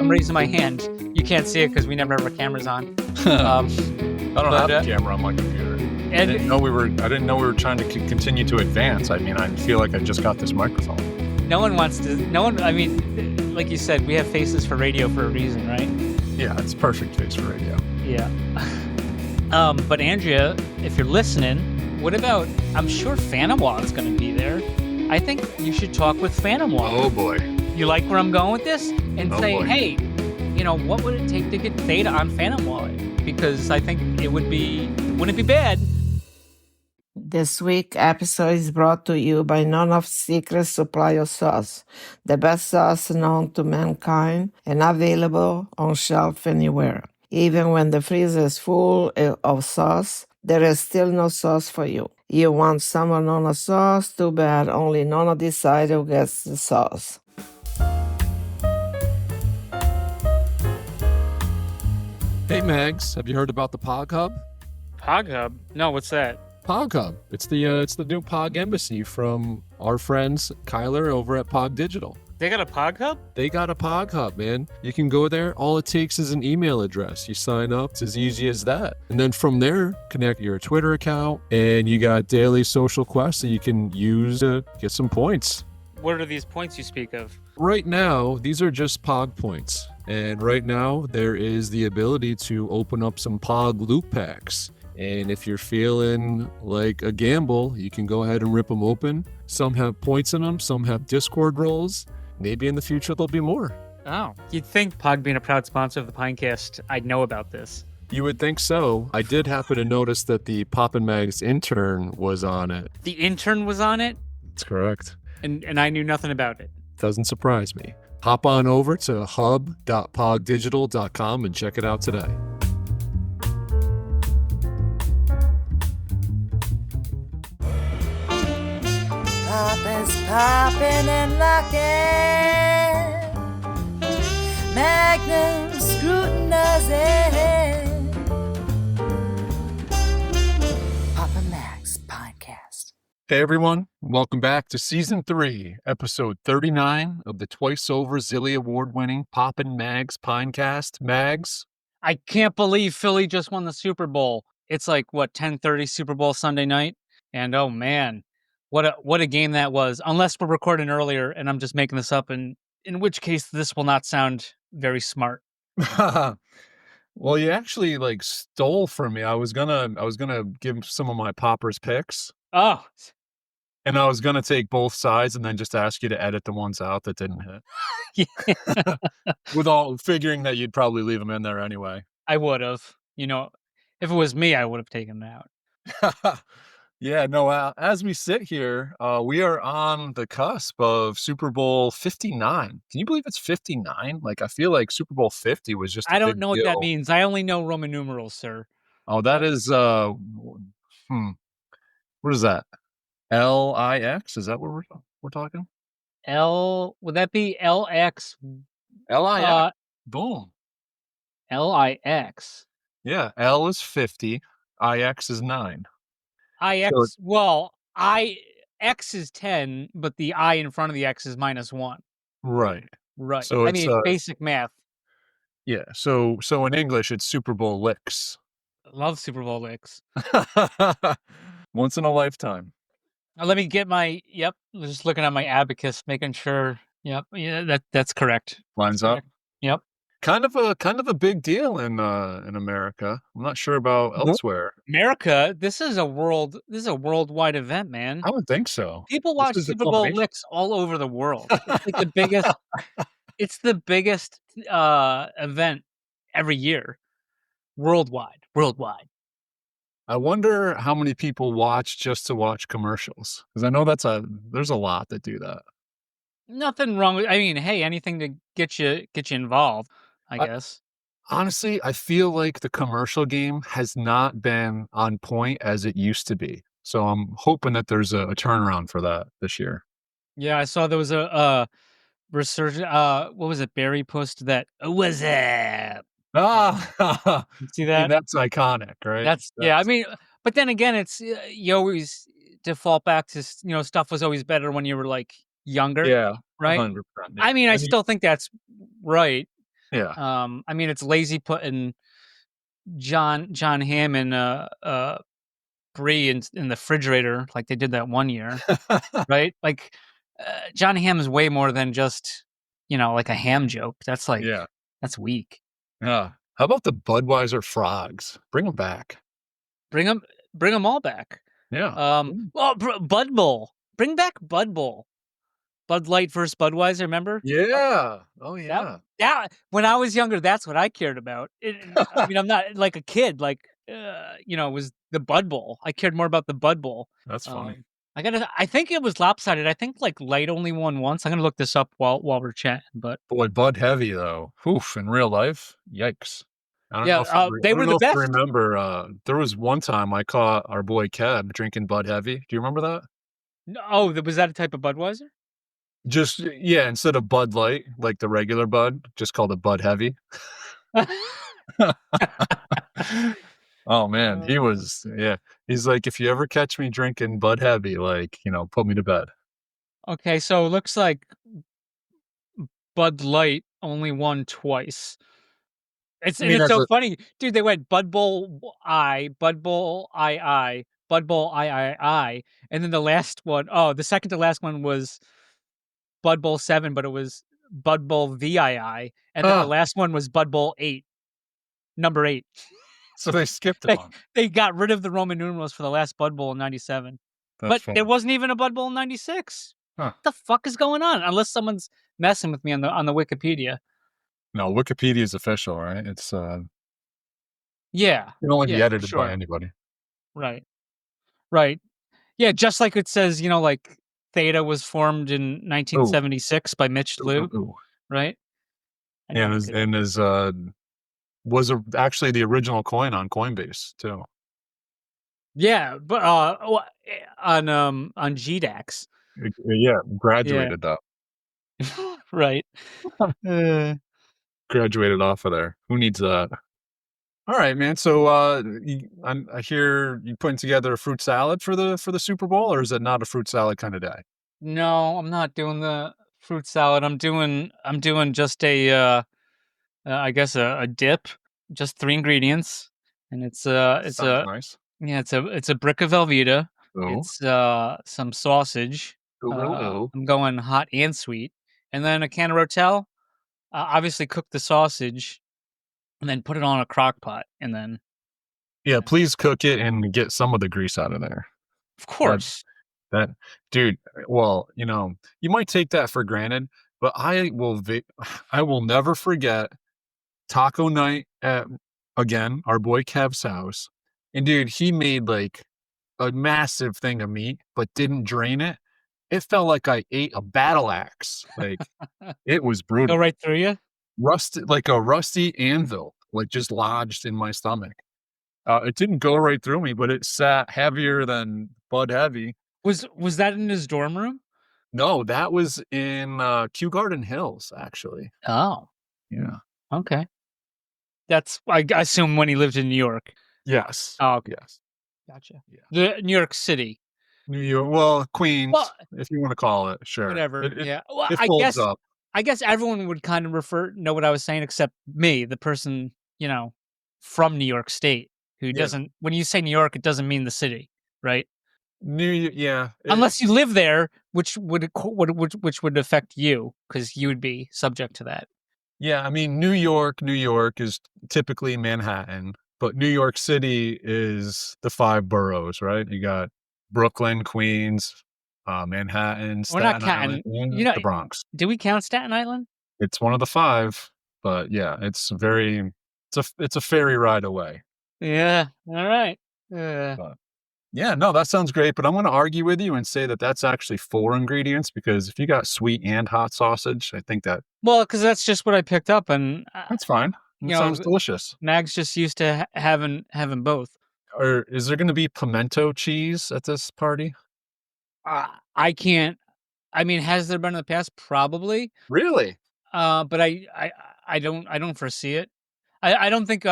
I'm raising my hand. You can't see it because we never have our cameras on. I don't have a camera on my computer. I didn't know we were trying to continue to advance. I mean, I feel like I just got this microphone. No one wants to. I mean, like you said, we have faces for radio for a reason, right? Yeah, it's perfect face for radio. Yeah. But Andrea, if you're listening, what about? I'm sure Phantom is going to be there. I think you should talk with Phantom. Oh boy. You like where I'm going with this? And say, boy. Hey, what would it take to get data on Phantom Wallet? Because I think wouldn't it be bad? This week episode is brought to you by None of Secret Supply of Sauce, the best sauce known to mankind and available on shelf anywhere. Even when the freezer is full of sauce, there is still no sauce for you. You want some of Nona sauce? Too bad, only Nona decides who gets the sauce. Hey Mags, have you heard about the Pog Hub? Pog Hub? No, what's that? Pog Hub. It's the new Pog Embassy from our friends Kyler over at Pog Digital. They got a Pog Hub? They got a Pog Hub, man. You can go there. All it takes is an email address. You sign up. It's as easy as that. And then from there, connect your Twitter account, and you got daily social quests that you can use to get some points. What are these points you speak of? Right now, these are just Pog points. And right now, there is the ability to open up some Pog loot packs. And if you're feeling like a gamble, you can go ahead and rip them open. Some have points in them, some have Discord roles. Maybe in the future there'll be more. Oh, you'd think Pog being a proud sponsor of the Pinecast, I'd know about this. You would think so. I did happen to notice that the Poppin' Mags intern was on it. The intern was on it? That's correct. And I knew nothing about it. Doesn't surprise me. Hop on over to hub.pogdigital.com and check it out today. Poppin's poppin' and lockin', Magnum scrutinizing. Poppin' Mags Podcast. Hey everyone, welcome back to Season 3, Episode 39 of the twice-over Zilly Award-winning Poppin' Mags Pinecast. Mags? I can't believe Philly just won the Super Bowl. It's like, 10:30 Super Bowl Sunday night? And oh man, what a game that was. Unless we're recording earlier and I'm just making this up, and in which case this will not sound very smart. Well, you actually stole from me. I was gonna give some of my Poppers picks. Oh. And I was gonna take both sides and then just ask you to edit the ones out that didn't hit. Yeah. With all figuring that you'd probably leave them in there anyway. I would have. If it was me, I would have taken it out. Yeah, no, as we sit here, we are on the cusp of Super Bowl 59. Can you believe it's 59? I feel like Super Bowl 50 was just I don't know what that means. I only know Roman numerals, sir. Oh, that is, what is that? LIX? Is that what we're talking? Would that be LX? LIX. Boom. LIX. Yeah, L is 50, IX is 9. IX, X is 10, but the I in front of the X is -1. Right. Right. So it's basic math. Yeah. So in English, it's Super Bowl LiX. Love Super Bowl LiX. Once in a lifetime. Let me get just looking at my abacus, making sure. Yep. Yeah, that's correct. Lines up. Yep. Kind of a big deal in America. I'm not sure about elsewhere. America, this is a worldwide event, man. I would think so. People watch Super Bowl LiX all over the world. It's like the biggest. It's the biggest event every year, worldwide. I wonder how many people watch just to watch commercials, because I know there's a lot that do that. Nothing wrong with. I mean, hey, anything to get you involved. I guess. Honestly, I feel like the commercial game has not been on point as it used to be. So I'm hoping that there's a turnaround for that this year. Yeah, I saw there was a resurgence. What was it? Barry posted that. What's up? Ah, see that? That's iconic, right? Yeah. I mean, but then again, it's you always default back to stuff was always better when you were younger. Yeah, right. 100%. I mean, I still think that's right. Yeah. I mean, it's lazy putting John Hamm and Brie in the refrigerator like they did that one year, right? Like, John Hamm is way more than just, like a ham joke. That's like Yeah. that's weak. Yeah. How about the Budweiser frogs? Bring them back. Bring them, bring them all back. Yeah. Well, Bud Bowl. Bring back Bud Bowl. Bud Light versus Budweiser. Remember? Yeah. Oh, That yeah. that when I was younger, that's what I cared about. I mean, I'm not like a kid, like, it was the Bud Bowl. I cared more about the Bud Bowl. That's funny. I think it was lopsided. I think, like, Light only won once. I'm gonna look this up while we're chatting, but Boy, Bud Heavy, though. Oof, in real life, yikes. yeah, I they don't were know the if you best. remember, there was one time I caught our boy Kev drinking Bud Heavy. Do you remember that? Oh, was that a type of Budweiser? Just yeah, instead of Bud Light, like the regular Bud, just called it Bud Heavy. Oh, man, he Uh, was yeah. He's like, "If you ever catch me drinking Bud Heavy, like, put me to bed." okay, so it looks like Bud Light only won twice. I mean, It's as so a funny, dude. They went Bud Bowl Bud Bowl I, and then the last one, oh, the second to last one was Bud Bowl 7, but it was Bud Bowl VII, and then the oh, last one was Bud Bowl 8, number 8. so they skipped a They month. they got rid of the Roman numerals for the last Bud Bowl in '97, That's but there funny. wasn't even a Bud Bowl in '96. Huh. What the fuck is going on? Unless someone's messing with me on the Wikipedia. No, Wikipedia is official, right? Yeah, It can only be yeah, for edited by sure. anybody. Right, right. Yeah, just like it says, like Theta was formed in Oh, 1976 by Mitch ooh, ooh, Liu, ooh. right? Yeah, Anyway, good. was actually the original coin on Coinbase too. Yeah, but on GDAX. Yeah, Yeah, graduated though. right. Uh, Graduated off of there. Who needs that? All right, man. So I hear you putting together a fruit salad for the Super Bowl, or is it not a fruit salad kind of day? no, I'm not doing the fruit salad. I'm doing just I guess a dip, just 3 ingredients, and it's Sounds a nice. yeah, it's a brick of Velveeta. Oh, It's some sausage. oh, oh, oh. I'm going hot and sweet, and then a can of Rotel. Obviously, cook the sausage, and then put it on a crock pot, and then Yeah, please cook it and get some of the grease out of there. of That course. that dude. Well, you might take that for granted, but I will never forget taco night at, again, our boy Kev's house. And dude, he made like a massive thing of meat, but didn't drain it. It felt like I ate a battle axe. Like it was Go brutal. right through you. Rusty, like a rusty anvil, like just lodged in my stomach. It didn't go right through me, but it sat heavier than Bud Heavy. Was that in his dorm room? No, that was in Kew Garden Hills, actually. Oh, Yeah. okay. That's I assume when he lived in New York. Yes. Oh, okay, Yes. gotcha. Yeah. The New York City. New York, well, Well, Queens, if you want to call it, sure. whatever. Yeah. Well, It I folds guess up. I guess everyone would kind of know what I was saying, except me, the person, from New York State, who Yeah. doesn't. When you say New York, it doesn't mean the city, right? Yeah. Unless you live there, which would affect you because you would be subject to that. Yeah, I mean, New York is typically Manhattan, but New York City is the 5 boroughs, right? You got Brooklyn, Queens, Manhattan, We're not Staten Island, counting. and the Bronx. Do we count Staten Island? It's one of the 5, but yeah, it's a ferry ride away. Yeah. All right. Yeah. But yeah, no, that sounds great, but I'm gonna argue with you and say that that's actually 4 ingredients because if you got sweet and hot sausage, I think Well, because that's just what I picked up, and that's fine. It sounds delicious. Mag's just used to having both. Or is there gonna be pimento cheese at this party? I can't. I mean, has there been in the past? Probably. Really? But I don't foresee it. I don't think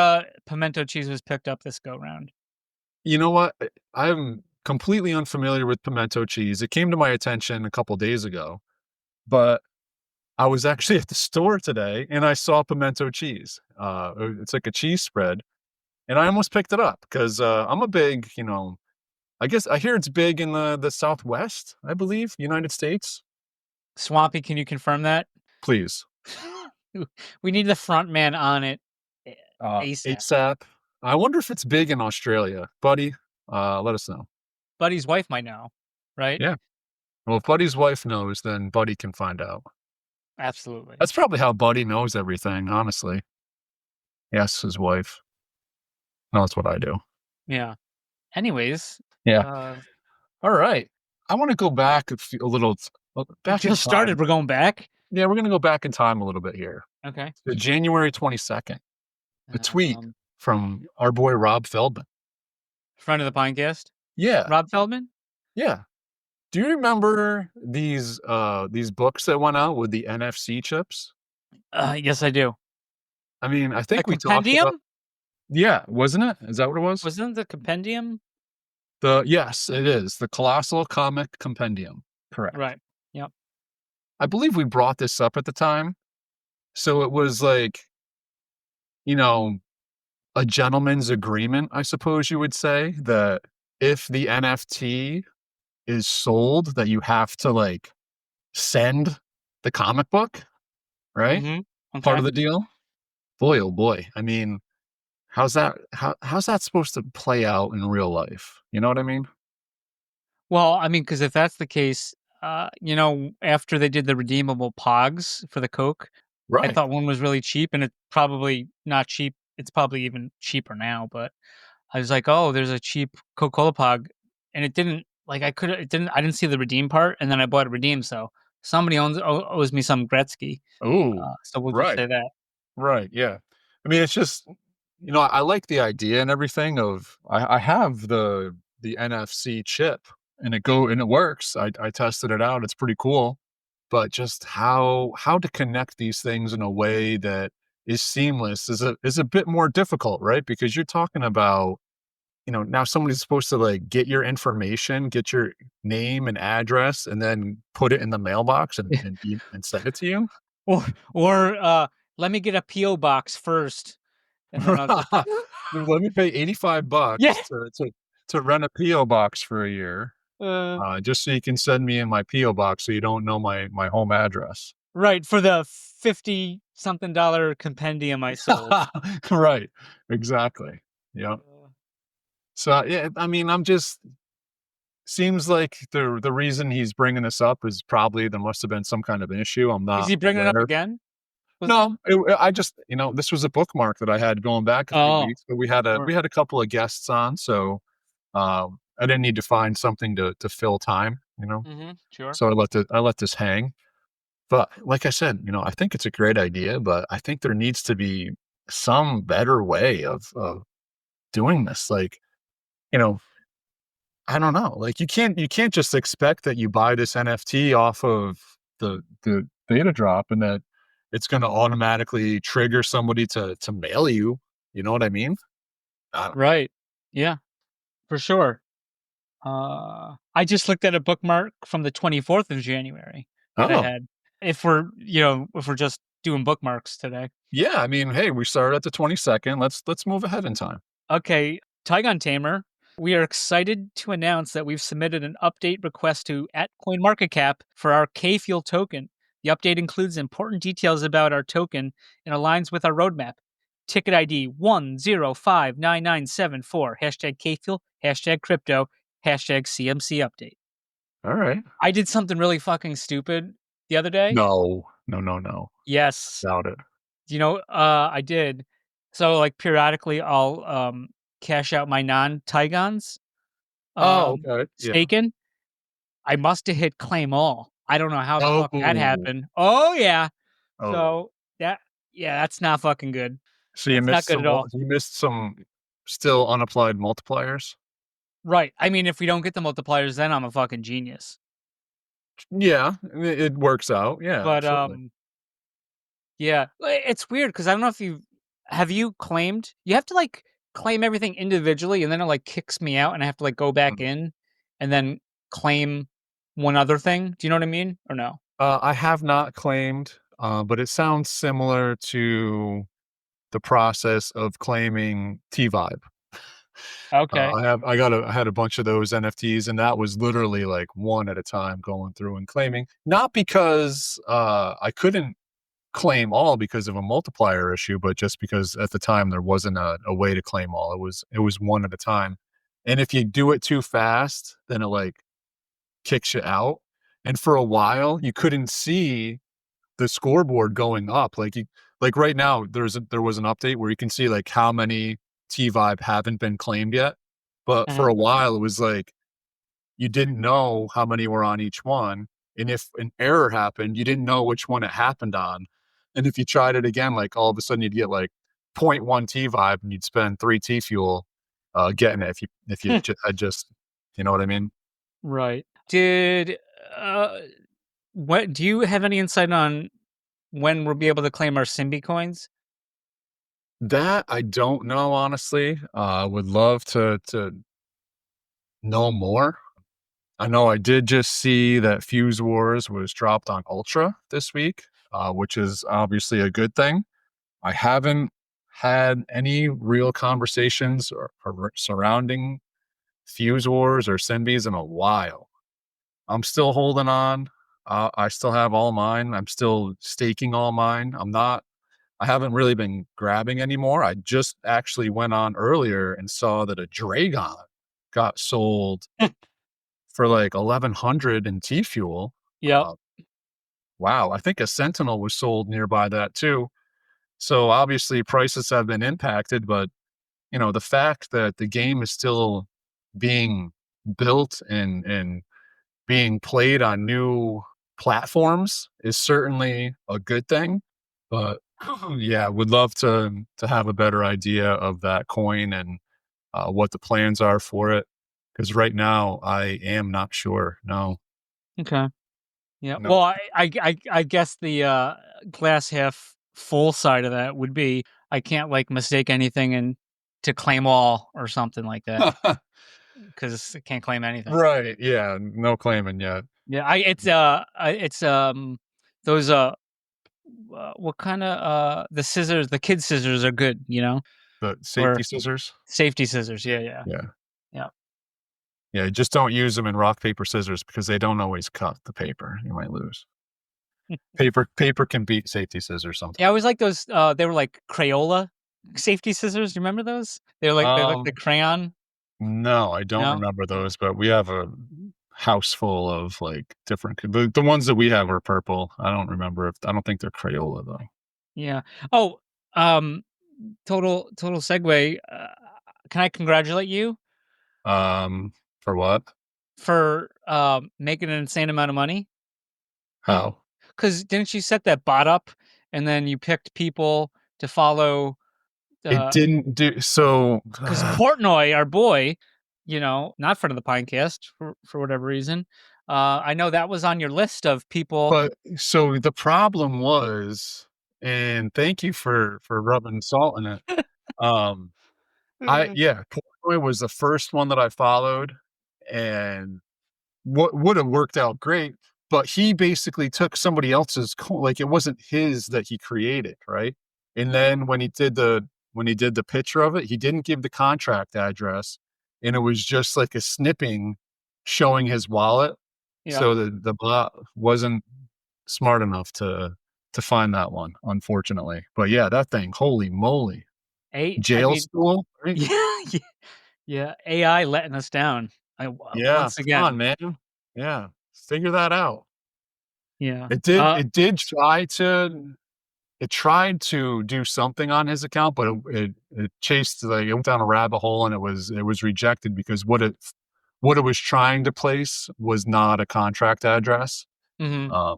pimento cheese was picked up this go round. You know what? I'm completely unfamiliar with pimento cheese. It came to my attention a couple days ago, but I was actually at the store today and I saw pimento cheese. It's like a cheese spread, and I almost picked it up because I'm a big, I guess I hear it's big in the Southwest, I believe, United States. Swampy, can you confirm that? Please. We need the front man on it ASAP. ASAP. I wonder if it's big in Australia, buddy. Let us know. Buddy's wife might know, right? Yeah. Well, if Buddy's wife knows, then Buddy can find out. Absolutely. That's probably how Buddy knows everything, honestly. Yes, his wife. No, that's what I do. Yeah. Anyways. Yeah. All right. I want to go back a little. Back just started. We're going back? Yeah, we're going to go back in time a little bit here. Okay. To January 22nd. A tweet from our boy Rob Feldman. Friend of the podcast? Yeah. Rob Feldman? Yeah. Do you remember these books that went out with the NFC chips? Yes, I do. I mean, I think the we talked about. Yeah, wasn't it? Is that what it was? Wasn't it the compendium? Yes, it is. The Colossal Comic Compendium. Correct. Right. Yep. I believe we brought this up at the time. So it was like, a gentleman's agreement, I suppose you would say, that if the NFT is sold, that you have to like send the comic book, right? Mm-hmm. Okay. Part of the deal. Boy, oh boy. I mean, how's that supposed to play out in real life? You know what I mean? Well, I mean, because if that's the case, after they did the redeemable pogs for the Coke, Right. I thought one was really cheap, and it's probably not cheap. It's probably even cheaper now, but I was like, oh, there's a cheap Coca-Cola pog, and it didn't, like, I didn't see the redeem part, and then I bought it redeemed, so somebody owes me some Gretzky. Oh, so we'll right. just say that. Right, yeah. I mean, it's just, I like the idea and everything of, I have the NFC chip, and it works. I tested it out. It's pretty cool. But just how to connect these things in a way that is seamless is a bit more difficult, right? Because you're talking about, now somebody's supposed to like get your information, get your name and address, and then put it in the mailbox and send it to you. Or let me get a PO box first, and then let me pay $85 Yeah. to rent a PO box for a year. Just so you can send me in my PO box, so you don't know my home address. Right, for the $50-something compendium I sold. Right, exactly. Yeah. So yeah, I mean, seems like the reason he's bringing this up is probably there must have been some kind of an issue. I'm not. Is he bringing it up again? No, I just this was a bookmark that I had going back a few weeks, but we had a couple of guests on, so I didn't need to find something to fill time, Mm-hmm, sure. So I let this hang. But like I said, I think it's a great idea, but I think there needs to be some better way of doing this. Like, I don't know. Like you can't just expect that you buy this NFT off of the data drop and that it's going to automatically trigger somebody to mail you. You know what I mean? Right. Yeah, for sure. I just looked at a bookmark from the 24th of January that I had. If we're just doing bookmarks today. Yeah, I mean, hey, we started at the 22nd. Let's move ahead in time. Okay, Tygon Tamer, we are excited to announce that we've submitted an update request to @CoinMarketCap for our K-Fuel token. The update includes important details about our token and aligns with our roadmap. Ticket ID 1059974, #KFuel, #crypto, #CMC update. All right. I did something really fucking stupid the other day. No. Yes. Doubt it. I did. So like periodically I'll cash out my non-Tygons. Okay. Staken. Yeah. I must have hit claim all. I don't know how the fuck that happened. Oh yeah. So that's not fucking good. So you missed some still unapplied multipliers? Right. I mean, if we don't get the multipliers, then I'm a fucking genius. Yeah, it works out. Yeah. But absolutely. yeah, it's weird because I don't know if you claimed. You have to like claim everything individually, and then it like kicks me out, and I have to like go back in and then claim one other thing. Do you know what I mean, or no? I have not claimed but it sounds similar to the process of claiming T-Vibe. Okay. I had a bunch of those NFTs, and that was literally like one at a time going through and claiming. Not because I couldn't claim all because of a multiplier issue, but just because at the time there wasn't a way to claim all. It was one at a time. And if you do it too fast, then it like kicks you out. And for a while, you couldn't see the scoreboard going up. Like right now, there was an update where you can see like how many T-Vibe haven't been claimed yet. But for Mhm. a while, it was like you didn't know how many were on each one. And if an error happened, you didn't know which one it happened on. And if you tried it again, like all of a sudden you'd get like zero point 0.1 T-Vibe and you'd spend 3 T-Fuel getting it if you had just, you know what I mean? Right. Did what do you have any insight on when we'll be able to claim our Simbi coins? That I don't know, honestly. Would love to know more. I know I did just see that Fuse Wars was dropped on Ultra this week, which is obviously a good thing. I haven't had any real conversations or surrounding Fuse Wars or Senbis in a while. I'm still holding on. I still have all mine. I'm still staking all mine. I haven't really been grabbing anymore. I just actually went on earlier and saw that a Dragon got sold for like 1100 in T Fuel. Yep. Wow. I think a Sentinel was sold nearby that too. So obviously prices have been impacted, but you know, the fact that the game is still being built and being played on new platforms is certainly a good thing. But yeah, would love to have a better idea of that coin and what the plans are for it. Because right now I am not sure. No, Okay. Yeah. no. Well, I guess the glass half full side of that would be I can't like mistake anything and to claim all or something like that because I can't claim anything. Right. Yeah. No claiming yet. Yeah. It's those what kind of the scissors, the kid scissors are good, you know, But safety or scissors. safety scissors. Yeah. Yeah. Yeah. Yeah. Yeah. Just don't use them in rock, paper, scissors because they don't always cut the paper. You might lose. Paper can beat safety scissors Yeah, I sometimes. always like those, they were like Crayola safety scissors, do you remember those? They like the Um, crayon? no, I don't No? remember those, but we have a house full of like different. The ones that we have are purple. I don't think they're Crayola though. Yeah. Oh, um, total segue, can I congratulate you For what? for, making an insane amount of money? How? Because 'Cause didn't you set that bot up, and then you picked people to follow, It uh didn't do so. 'cause Portnoy, our boy, you know, not friend of the Pinecast for whatever reason, I know that was on your list of people. But so the problem was, and thank you for rubbing salt in it. Um, Portnoy was the first one that I followed, and what would have worked out great, but he basically took somebody else's like it wasn't his that he created, right? And then when he did the picture of it, he didn't give the contract address, and it was just like a snipping showing his wallet. Yeah. So the bot wasn't smart enough to find that one, unfortunately. But yeah, that thing, holy moly. I Jail mean, school, right? yeah, yeah, yeah, AI letting us down, Yeah, once come on, again. man. Yeah, figure that out. Yeah. It did try to it tried to do something on his account, but it chased like it went down a rabbit hole and it was rejected because what it was trying to place was not a contract address. Mhm. Um,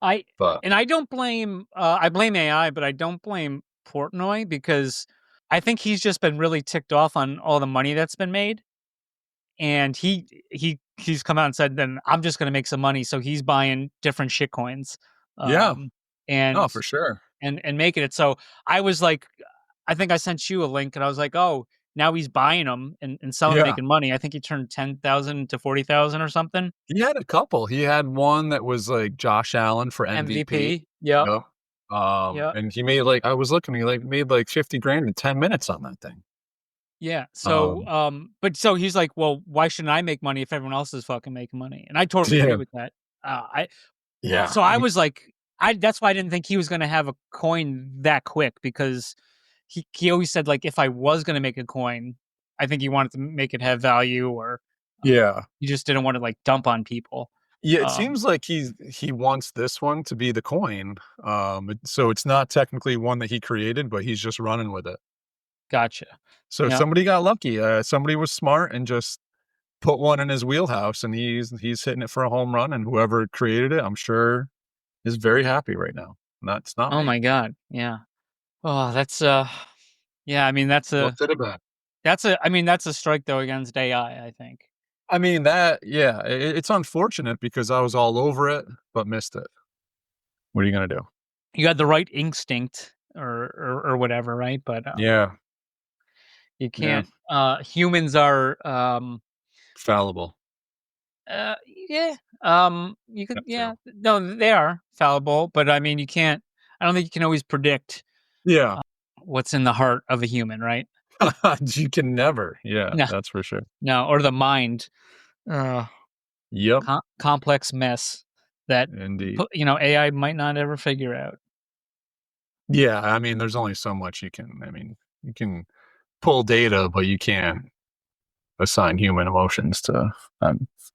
I but and I blame AI, but I don't blame Portnoy because I think he's just been really ticked off on all the money that's been made, and he's come out and said, "Then I'm just gonna make some money," so he's buying different shit coins, yeah, um, no, and for sure. and making it. So I was like, I think I sent you a link, and I was like, "Oh, now he's buying them and selling, Yeah. making money." I think he turned 10,000 to 40,000 or something. He had a couple. He had one that was like Josh Allen for MVP. MVP. Yep. Yep. Yep. And he made like I was looking, he like made like 50 grand in 10 minutes on that thing. Yeah. So, Um, but so he's like, well, why shouldn't I make money if everyone else is fucking making money? And I totally agree yeah, with that. yeah, So I was like, that's why I didn't think he was going to have a coin that quick, because he always said, like, if I was going to make a coin, I think he wanted to make it have value, or yeah. he just didn't want to like dump on people. Yeah, it Um, seems like he wants this one to be the coin. So it's not technically one that he created, but he's just running with it. Gotcha. So Yeah. somebody got lucky. Somebody was smart and just put one in his wheelhouse, and he's hitting it for a home run. And whoever created it, I'm sure, is very happy right now. That's not Oh me. my God. Yeah. Oh, that's yeah. I mean, What's it about? I mean, that's a strike though against AI, I think. I mean that, yeah, it's unfortunate because I was all over it, but missed it. What are you gonna do? You had the right instinct, or whatever, right? But Yeah, you yeah, can't. Humans are fallible. uh, yeah. You could, That's yeah. true. No, they are fallible, but I mean, you can't. I don't think you can always predict Yeah, what's in the heart of a human, right? you can never. Yeah, No, that's for sure. no, or the mind. Uh, Yep, complex mess that indeed. AI might not ever figure out. Yeah, I mean, there's only so much you can. I mean, you can pull data, but you can't assign human emotions to.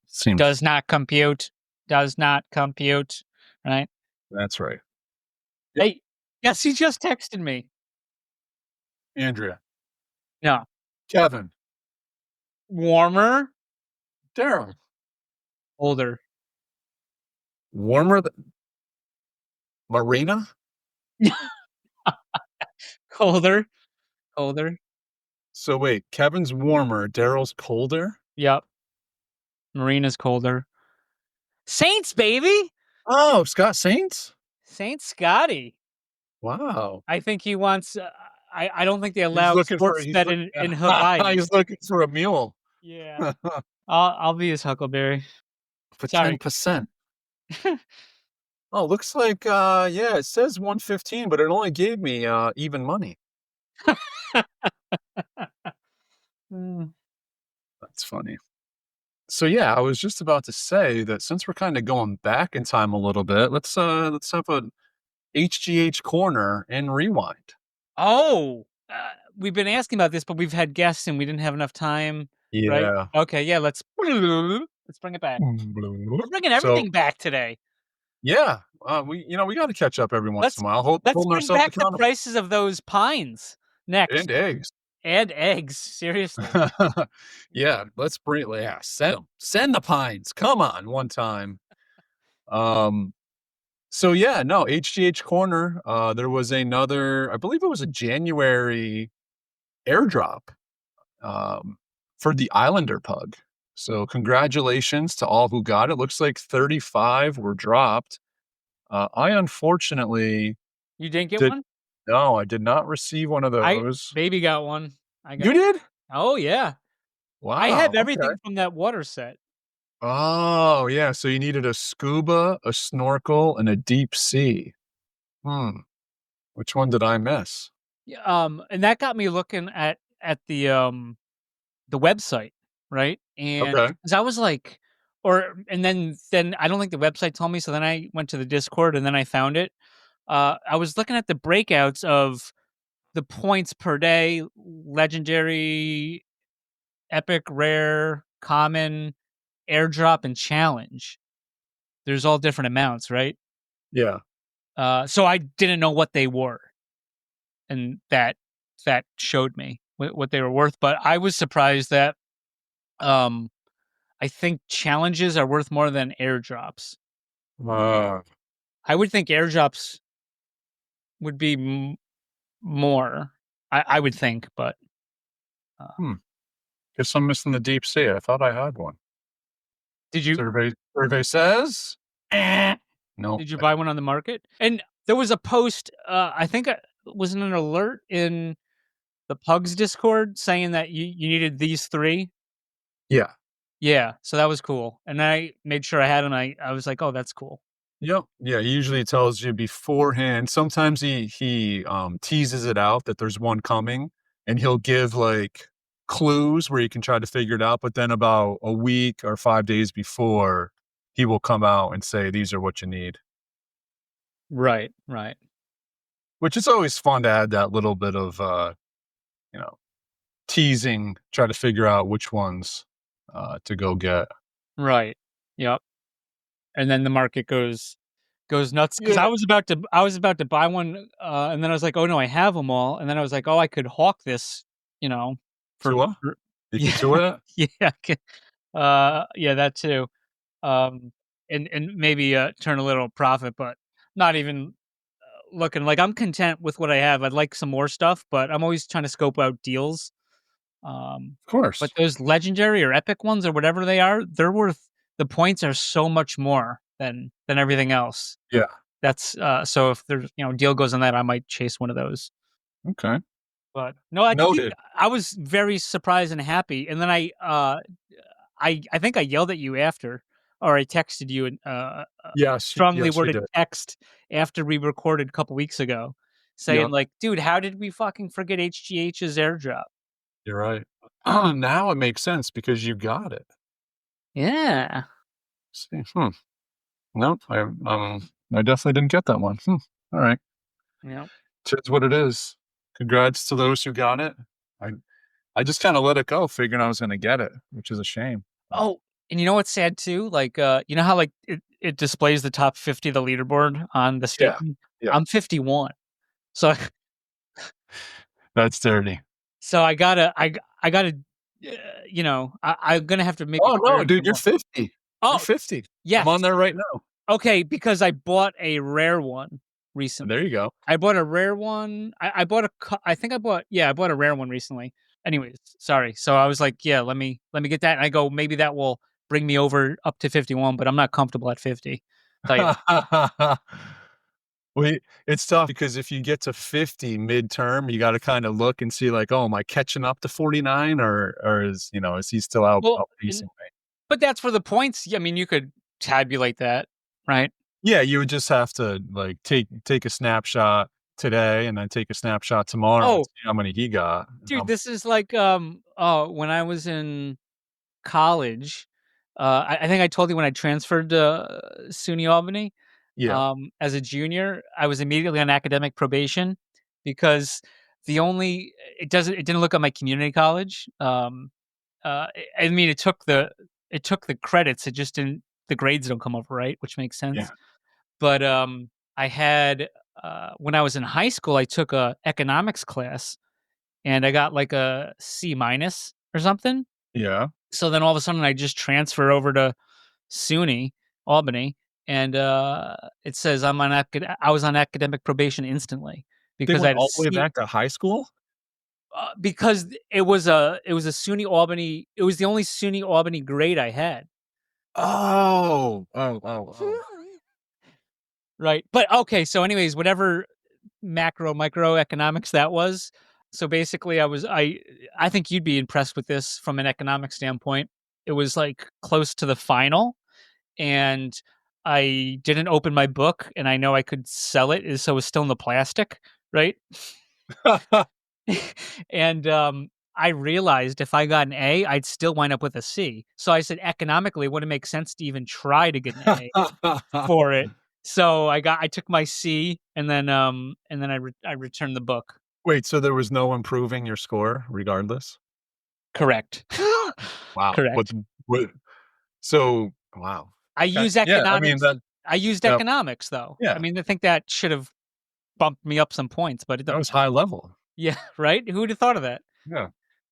Seems Does not compute. Does not compute. Right? that's right. Yep, Hey, yes, he just texted me. Andrea, No, Kevin, warmer, Daryl, older. warmer than Marina. Colder, colder. So wait, Kevin's warmer, Daryl's colder. Yep. Marina's colder. Saints, baby. Oh, Scott Saints. Saint Scotty. Wow. I think he wants. I don't think they He's allow looking for sports bet in Hawaii. he's looking for a mule Yeah. I'll be his Huckleberry. for Sorry. 10%. Oh, looks like yeah, it says 115, but it only gave me even money. Mm. That's funny. So yeah, I was just about to say that since we're kind of going back in time a little bit, let's have a HGH corner and rewind. Oh, we've been asking about this, but we've had guests and we didn't have enough time, right? Yeah. Okay, yeah, let's bring it back. We're bringing So everything back today. yeah, we got to catch up every once Let's in a while, let's holding bring ourselves back the accountable. prices of those pines next. And eggs. And eggs, seriously. Yeah, let's bring yeah, send the pines. Come on, one time. Um, so yeah, no, HGH Corner, there was another, I believe it was a January airdrop, um, for the Islander pug. So congratulations to all who got it. Looks like 35 were dropped. I unfortunately You didn't get did one? no, I did not receive one of I those. baby got one. I got You did? Oh yeah. I Wow, have okay. everything from that water set. Oh, yeah, so you needed a scuba, a snorkel, and a deep sea. Hmm, which one did I miss? Yeah, and that got me looking at the website, right? And Okay. 'cause I was like, and then I don't think the website told me, so then I went to the Discord and then I found it. I was looking at the breakouts of the points per day, legendary, epic, rare, common, airdrop, and challenge. There's all different amounts, right? Yeah. So I didn't know what they were, and that showed me what they were worth. But I was surprised that um I think challenges are worth more than airdrops. Uh, I would think airdrops would be more. I would think, but uh, hmm, guess I'm missing the deep sea. I thought I had one. did you Survey says, no. did you buy one on the market? And there was a post. I think was an alert in the Pugs Discord saying that you needed these three. Yeah. Yeah, so that was cool, and I made sure I had them. I was like, oh, that's cool. Yep. Yeah, he usually tells you beforehand. Sometimes he teases it out that there's one coming, and he'll give, like, clues where you can try to figure it out, but then about a week or 5 days before, he will come out and say, "These are what you need." Right, right, Which is always fun to add that little bit of, you know, teasing, try to figure out which ones, to go get. right. Yep. And then the market goes nuts because Yeah. I was about to buy one, and then I was like, "Oh, no, I have them all." And then I was like, "Oh, I could hawk this, you know, Tua? for" You yeah, can Tua it? yeah, yeah, that too. Um, and maybe, turn a little profit, but not even looking like I'm content with what I have. I'd like some more stuff, but I'm always trying to scope out deals. Of course. But those legendary or epic ones or whatever they are, they're worth the points are so much more than everything else. Yeah. That's, so if there's, deal goes on that, I might chase one of those. Okay. But no, I think Noted. I was very surprised and happy, and then I think I yelled at you after, or I texted you and, strongly Yes, you worded did. text after we recorded a couple weeks ago saying Yep, like, "Dude, how did we fucking forget HGH's airdrop?" you're right. Now it makes sense because you got it. Yeah. See, nope, I definitely didn't get that one. Alright. Yep. Tis what it is. Congrats to those who got it. I I just kinda let it go, figuring I was gonna get it, which is a shame. Oh, and you know what's sad too? Like, you know how like it displays the top 50 of the leaderboard on the Yeah, staking? yeah, I'm 51. So that's dirty. so I gotta, I'm gonna have to make a Oh, career no, in dude, some you're more. 50. You're Oh, 50. I'm yes. on there right now. Okay, because I bought a rare one There recently. you go. I bought a rare one. I bought I think I bought a rare one recently. Anyways, sorry. So I was like, yeah, let me get that. And I go, maybe that will bring me over up to 51, but I'm not comfortable at 50. Tell you that. Well, it's tough because if you get to 50 midterm, you gotta kinda look and see like, "Oh, am I catching up to 49 or is he still Well, outpacing and me?" but that's for the points. I mean, you could tabulate that, right? Yeah, you would just have to, like, take a snapshot today and then take a snapshot tomorrow and Oh, see how many he got. dude, this is like when I was in college, I think I told you when I transferred to SUNY Albany, Yeah, as a junior, I was immediately on academic probation because the only it didn't look at my community college. I mean, it took the credits. It just didn't. The grades don't come over right, which makes yeah, sense. But I had when I was in high school, I took a economics class and I got like a C minus or something. yeah. So then all of a sudden, I just transfer over to SUNY Albany, and it says I was on academic probation instantly They because I went had a all the way C back to high school? because it was a SUNY Albany. It was the only SUNY Albany grade I had. Oh. Oh, oh, oh. Right. But okay, so anyways, whatever microeconomics that was. So basically I think you'd be impressed with this from an economic standpoint. It was like close to the final and I didn't open my book and I know I could sell it so it was still in the plastic, right? And I realized if I got an A, I'd still wind up with a C. So I said economically it wouldn't make sense to even try to get an A for it. So I took my C and then I returned the book. Wait, so there was no improving your score regardless? Correct. Wow. Correct. What so wow. I Okay. use Yeah, I mean, economics. I used that economics though. I yeah, mean, I think that should have bumped me up some points, but it that doesn't was matter. high level. Yeah, right? Who would have thought of that? Yeah,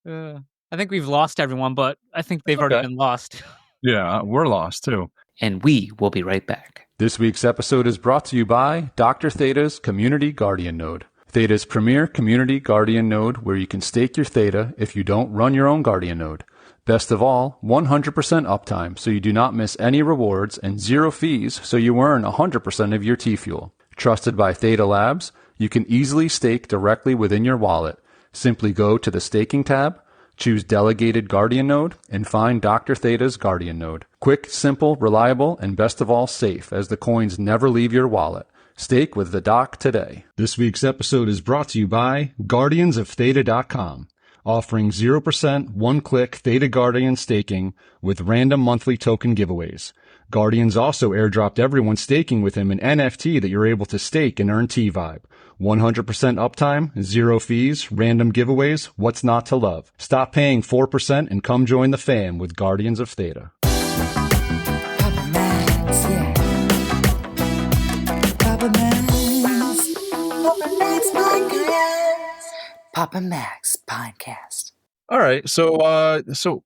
Uh, I think we've lost everyone, but I think that's they've already okay. been lost. Yeah, we're lost too. And we will be right back. This week's episode is brought to you by Dr. Theta's Community Guardian Node. Theta's premier community guardian node where you can stake your Theta if you don't run your own guardian node. Best of all, 100% uptime so you do not miss any rewards and zero fees so you earn 100% of your T-Fuel. Trusted by Theta Labs, you can easily stake directly within your wallet. Simply go to the staking tab, Choose Delegated Guardian Node and find Dr. Theta's Guardian Node. Quick, simple, reliable, and best of all, safe, as the coins never leave your wallet. Stake with the Doc today. This week's episode is brought to you by GuardiansOfTheta.com, offering 0% one-click Theta Guardian staking with random monthly token giveaways. Guardians also airdropped everyone staking with him an NFT that you're able to stake and earn T-Vibe. 100% uptime, 0 fees, random giveaways, what's not to love? Stop paying 4% and come join the fam with Guardians of Theta. Papa Max, yeah. Papa Max. Papa Max Podcast. Papa Max Podcast. All right. So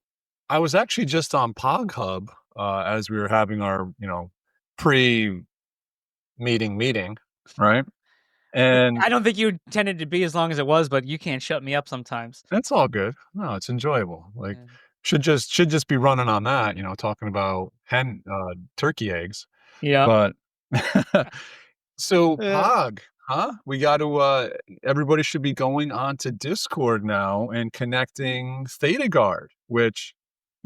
I was actually just on Pog Hub as we were having our, pre-meeting meeting, right? And I don't think you intended to be as long as it was, but you can't shut me up sometimes. that's all good. No, it's enjoyable. Like Yeah. should just be running on that, talking about turkey eggs. Yeah. But so Yeah. Pog, huh? We got to everybody should be going on to Discord now and connecting Theta Guard, which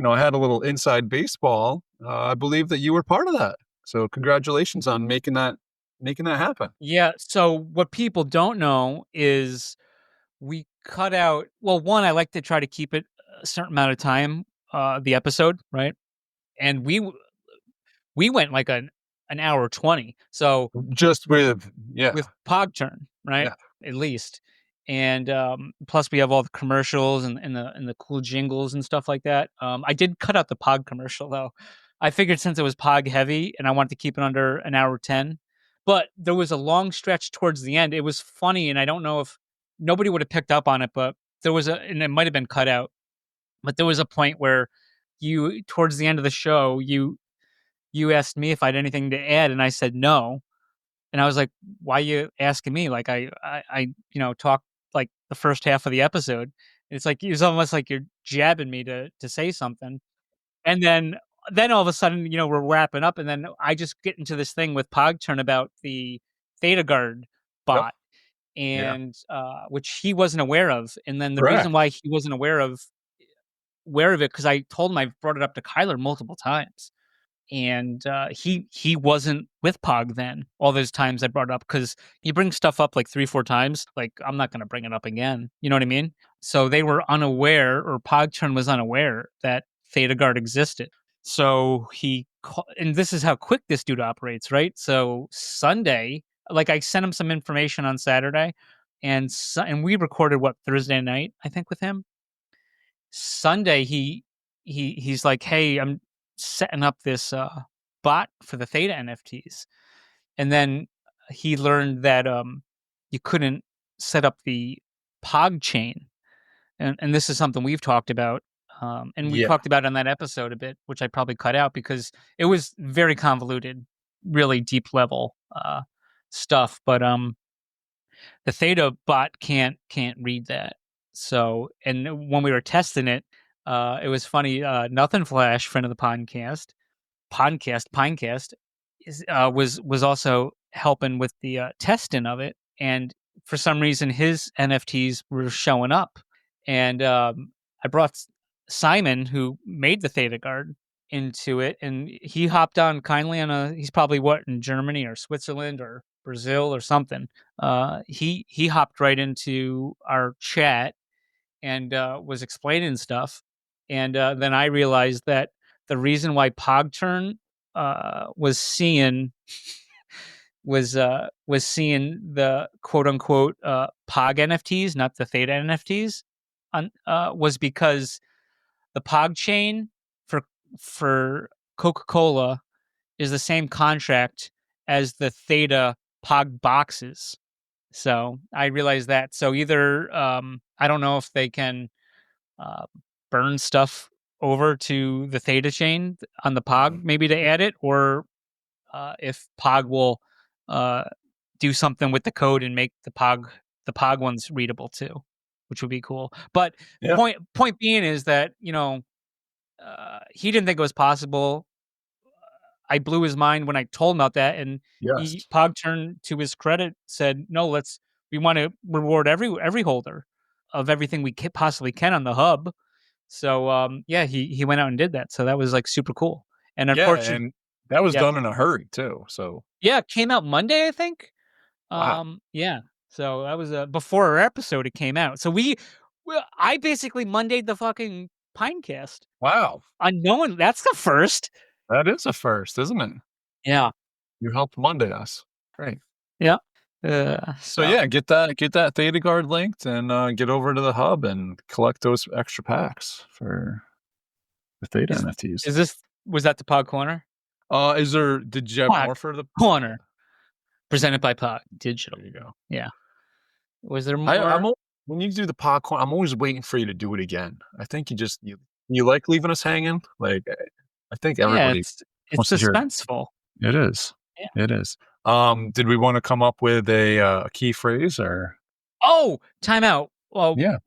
I had a little inside baseball. I believe that you were part of that. So congratulations on making that happen. Yeah. So what people don't know is we cut out. Well, one, I like to try to keep it a certain amount of time, the episode, right? And we went like an hour 20. So Just with Pog turn, right? Yeah. At least. And plus we have all the commercials and the cool jingles and stuff like that. I did cut out the Pog commercial though. I figured since it was Pog heavy and I wanted to keep it under an hour 10, but there was a long stretch towards the end. It was funny, and I don't know if nobody would have picked up on it, but and it might have been cut out, but there was a point where towards the end of the show, you asked me if I had anything to add, and I said no. And I was like, why are you asking me? Like I talked like the first half of the episode. It's like, it was almost like you're jabbing me to say something. And then all of a sudden, we're wrapping up, and then I just get into this thing with Pogturn about the Theta Guard bot, and which he wasn't aware of. And then the reason why he wasn't aware of it, because I told him, I brought it up to Kyler multiple times. And he wasn't with Pog then. All those times I brought it up, because he brings stuff up like 3-4 times. Like, I'm not going to bring it up again. You know what I mean? So they were unaware, or Pogturn was unaware, that Theta Guard existed. So and this is how quick this dude operates, right? So Sunday, like, I sent him some information on Saturday, and we recorded Thursday night, I think, with him. Sunday, he's like, hey, I'm setting up this bot for the Theta NFTs. And then he learned that you couldn't set up the Pog chain. And this is something we've talked about. And we talked about on that episode a bit, which I probably cut out because it was very convoluted, really deep level stuff. But the Theta bot can't read that. So, and when we were testing it, it was funny. Nothing Flash, friend of the Pinecast, was also helping with the testing of it, and for some reason his NFTs were showing up, and I brought Simon, who made the Theta Guard, into it, and he hopped on kindly he's probably in Germany or Switzerland or Brazil or something. He hopped right into our chat and was explaining stuff. And then I realized that the reason why Pogturn was seeing the quote unquote Pog NFTs, not the Theta NFTs, was because the Pog chain for Coca-Cola is the same contract as the Theta Pog boxes. So I realized that. So either I don't know if they can burn stuff over to the Theta chain on the Pog, maybe to add it, or if Pog will do something with the code and make the Pog ones readable too, which would be cool. But point being is that he didn't think it was possible. I blew his mind when I told him about that, and Pogturn, to his credit, said, "No, we want to reward every holder of everything we possibly can on the hub." So yeah, he went out and did that. So that was like super cool. And Yeah, unfortunately, and that was yeah, done in a hurry too. So yeah, it came out Monday, I think. wow, Yeah. So that was before our episode it came out. So I basically Mondayed the fucking Pinecast. wow, Unknown. That's the first. that is a first, isn't it? Yeah. You helped Monday us. Great. Yeah. So So yeah, get that Theta Guard linked and get over to the hub and collect those extra packs for the Theta is NFTs. was that the Pod Corner? Did you have Pod more for the Corner presented by Pod Digital. There you go. Yeah. Was there I'm more? when you do the popcorn, I'm always waiting for you to do it again. I think you like leaving us hanging. Like I think Yeah, everybody it's wants to hear it. suspenseful. It is. Yeah. It is. Did we want to come up with a key phrase or? Oh, time out. Well, Yeah.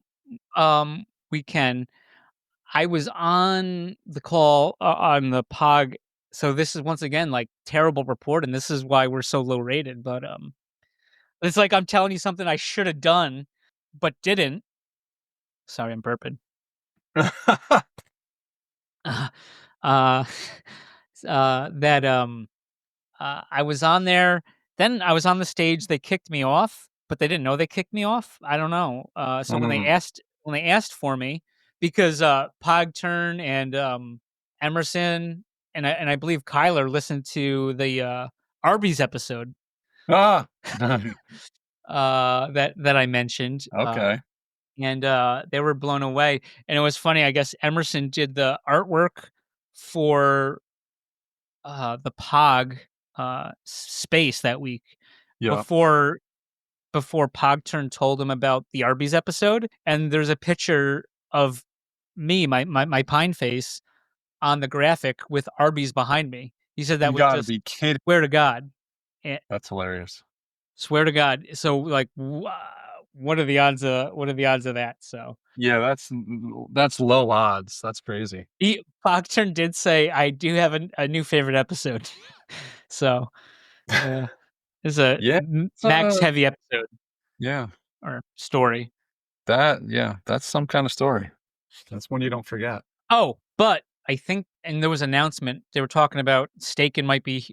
we can. I was on the call on the POG. So this is once again like terrible report, and this is why we're so low rated. But it's like I'm telling you something I should have done, but didn't. Sorry, I'm burping. uh, that I was on there. Then I was on the stage. They kicked me off, but they didn't know they kicked me off. I don't know. So when Mm. they asked for me, because Pogturn and Emerson and I believe Kyler listened to the Arby's episode Ah. that I mentioned. Okay. And they were blown away. And it was funny. I guess Emerson did the artwork for the Pog space that week Yeah. before Pogturn told him about the Arby's episode. And there's a picture of me, my pine face, on the graphic with Arby's behind me. He said that You was gotta just be kidding. swear to God. That's hilarious. Swear to God. So like, what are the odds of that? So Yeah, that's low odds. That's crazy. Pogturn did say I do have a new favorite episode. So it's a Yeah. Max heavy episode Yeah. or story. That's some kind of story. That's one you don't forget. Oh, but I think, and there was an announcement they were talking about Staken might be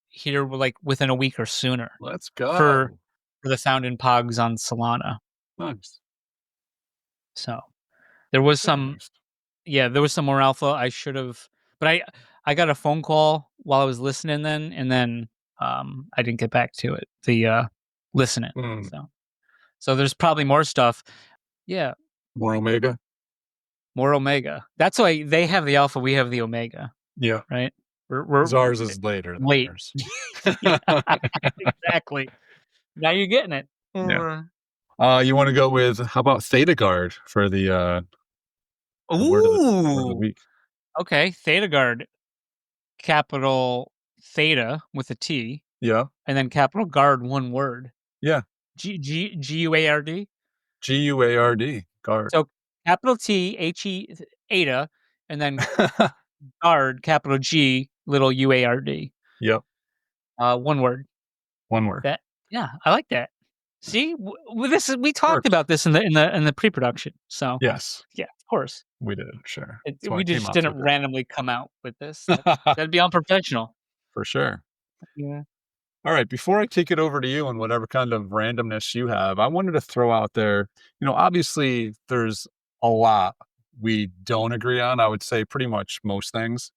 here like within a week or sooner Let's go. for the Sound and Pogs on Solana. Nice. So there was some more alpha I should have, but I got a phone call while I was listening then, and then I didn't get back to it. The listening. So there's probably more stuff. Yeah. More Omega. More Omega. That's why they have the alpha, we have the Omega. Yeah. Right? We're ours is later than late. theirs. Yeah, exactly. Now you're getting it. Yeah. You want to go with, how about Theta Guard for the word of the week? Okay, Theta Guard. Capital Theta with a T. Yeah. And then capital Guard, one word. Yeah. Guard. Guard. Guard. So capital T, H-E, Eta, and then Guard, capital G, little UARD. Yep. One word. One word. Yeah, I like that. See, we talked about this in the pre-production. So yes, yeah, of course we did. Sure, we just didn't randomly come out with this. That'd be unprofessional for sure. Yeah. All right, before I take it over to you and whatever kind of randomness you have, I wanted to throw out there. Obviously, there's a lot we don't agree on. I would say pretty much most things.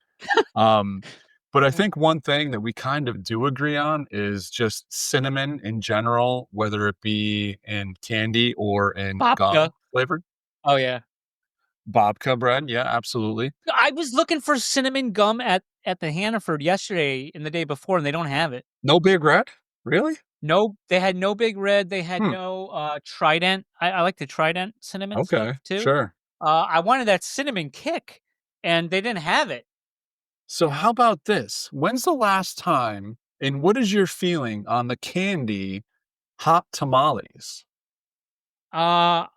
But I think one thing that we kind of do agree on is just cinnamon in general, whether it be in candy or in gum flavored. Oh, yeah. Babka bread. Yeah, absolutely. I was looking for cinnamon gum at the Hannaford yesterday and the day before, and they don't have it. No Big Red? Really? No, they had no Big Red. They had no Trident. I like the Trident cinnamon stuff too. Sure. I wanted that cinnamon kick, and they didn't have it. So how about this? When's the last time, and what is your feeling on the candy hot tamales? I